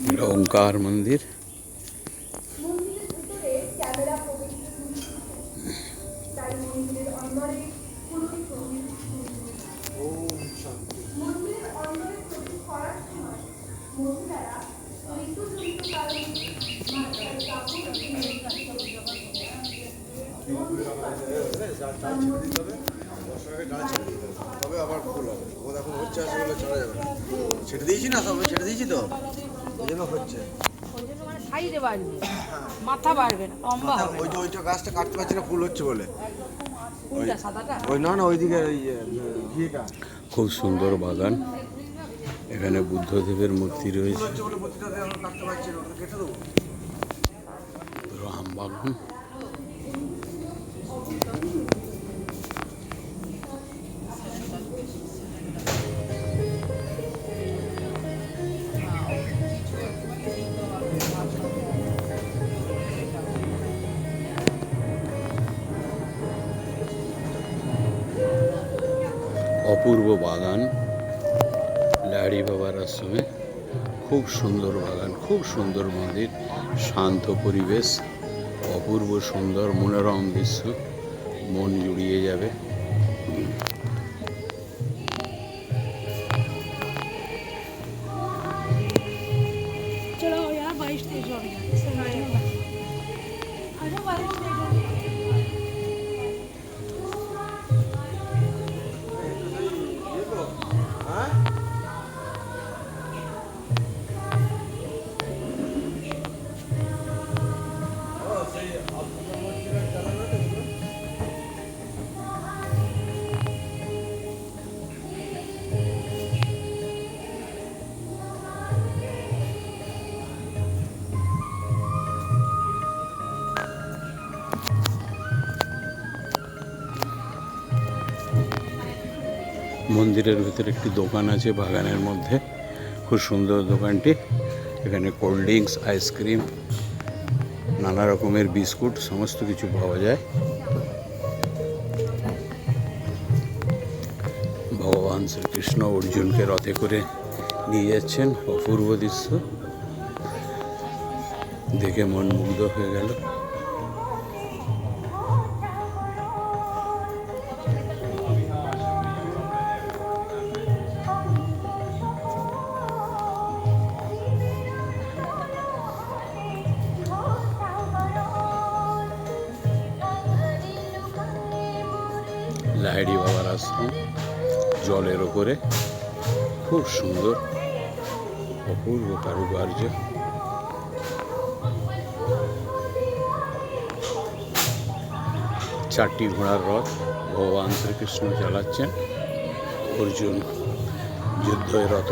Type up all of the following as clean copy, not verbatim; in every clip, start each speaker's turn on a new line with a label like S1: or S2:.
S1: ओंकार मंदिर।
S2: তবে আবার ফুল হবে, ও এখন হচ্ছে আসলে চলে যাবে না, ছেড়ে দিয়েছি না, সব ছেড়ে দিয়েছি তো ওই জন্য হচ্ছে,
S3: ওই জন্য মানে সাইডে বাড়বে, মাথা বাড়বে না, লম্বা হবে।
S2: ওই যে ওইটা গাছটা কাটতে পারছি না, ফুল হচ্ছে বলে।
S3: কোনটা সাদাটা?
S2: ওই না না ওইদিকে ওই ঘিটা
S1: খুব সুন্দর বাগান। এখানে বুদ্ধদেবের মূর্তি রয়েছে।
S2: হচ্ছে বলে প্রতিটা কাটতে পারছি না, ওটা কেটে দেবো।
S1: পুরো আম বাগান। অপূর্ব বাগান লাহিড়ী বাবার আশ্রমে। খুব সুন্দর বাগান, খুব সুন্দর মন্দির, শান্ত পরিবেশ, অপূর্ব সুন্দর মনোরম দৃশ্য, মন জুড়িয়ে যাবে।
S3: चलो यार 22-23 हो गया, इससे नहीं होगा। अच्छा 22-23 हो गया।
S1: মন্দিরের ভিতরে একটি দোকান আছে বাগানের মধ্যে, খুব সুন্দর দোকানটি। এখানে কোল্ড ড্রিঙ্কস, আইসক্রিম, নানা রকমের বিস্কুট সমস্ত কিছু পাওয়া যায়। ভগবান শ্রীকৃষ্ণ অর্জুনকে রথে করে নিয়ে যাচ্ছেন, অপূর্ব দৃশ্য দেখে মন মুগ্ধ হয়ে গেল। লাহিড়ী বাবার আশ্রম জলের ওপরে, খুব সুন্দর অপূর্ব কারুকার্য। চারটি ঘোড়ার রথ ভগবান শ্রীকৃষ্ণ চালাচ্ছেন, অর্জুন যুদ্ধে রত।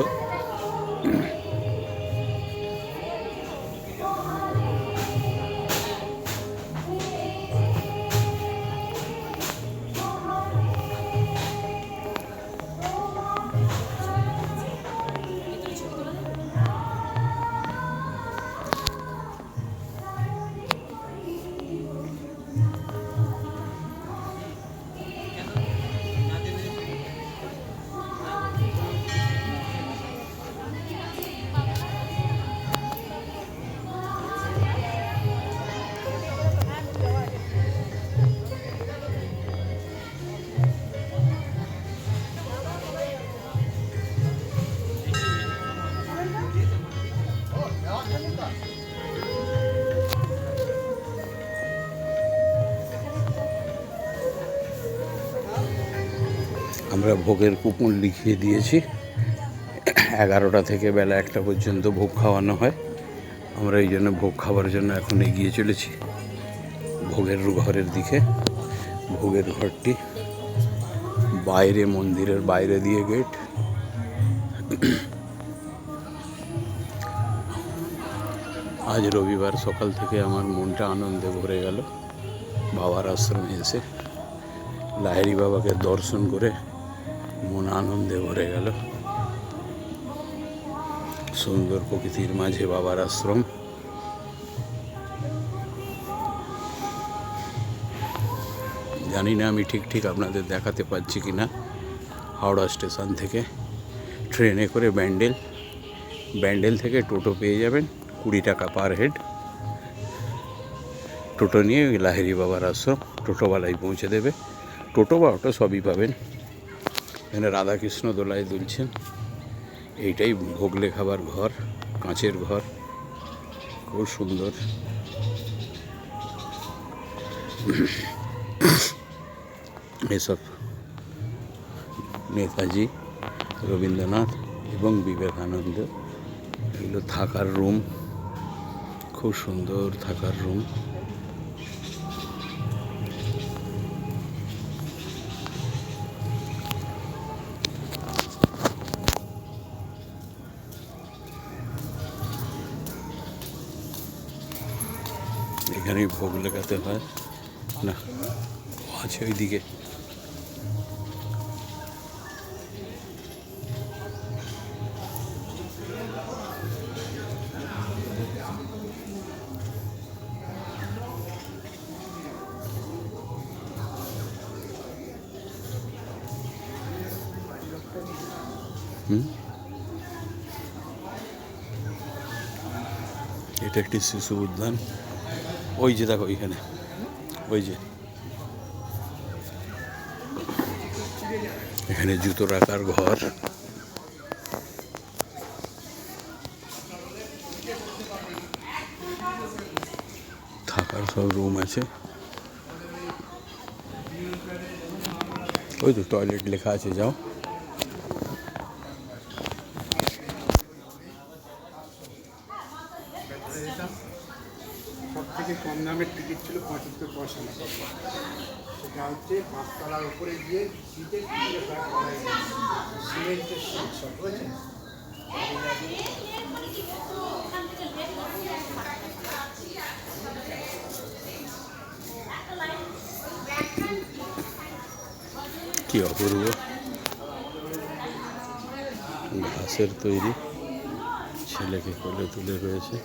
S1: আমরা ভোগের কুপন লিখিয়ে দিয়েছি। 11টা থেকে বেলা 1টা পর্যন্ত ভোগ খাওয়ানো হয়। আমরা এই জন্য ভোগ খাওয়ার জন্য এখন এগিয়ে চলেছি ভোগের ঘরের দিকে। ভোগের ঘরটি বাইরে, মন্দিরের বাইরে দিয়ে গেট। আজ রবিবার সকাল থেকে আমার মনটা আনন্দে ভরে গেল। বাবার আশ্রমে এসে লাহিড়ী বাবাকে দর্শন করে মন আনন্দে ভরে গেল। সুন্দর প্রকৃতির মাঝে বাবার আশ্রম। জানি না আমি ঠিক আপনাদের দেখাতে পারছি কি না। হাওড়া স্টেশন থেকে ট্রেনে করে ব্যান্ডেল ব্যান্ডেল থেকে টোটো পেয়ে যাবেন 20 টাকা পার হেড। টোটো নিয়ে লাহিড়ী বাবার আশ্রম টোটোওয়ালাই পৌঁছে দেবে। টোটো বা অটো সবই পাবেন। এখানে রাধাকৃষ্ণ দোলায় দুলছেন। এইটাই ভোগলে খাবার ঘর, কাঁচের ঘর, খুব সুন্দর। এসব নেতাজি, রবীন্দ্রনাথ এবং বিবেকানন্দ। এগুলো থাকার রুম, খুব সুন্দর থাকার রুম। এখানেই ভোগ লেখাতে হয় না, আছে ওইদিকে। এটা একটি শিশু উদ্যান। ওই যে দেখো ওইখানে, ওই যে এখানে জুতো রাখার ঘর। থাকার সব রুম আছে। ওই তো টয়লেট লেখা আছে, যাও।
S4: সব থেকে কম দামের টিকিট ছিল 75 পয়সা মতো। সেটা হচ্ছে 5 তলার উপরে গিয়ে সিটের টিকিটে প্রায় করাই সিমেন্টের সিট সব বুঝেছেন।
S1: কি অপূর্ব ঘাসের তৈরি, ছেলেকে কোলে তুলে রয়েছে।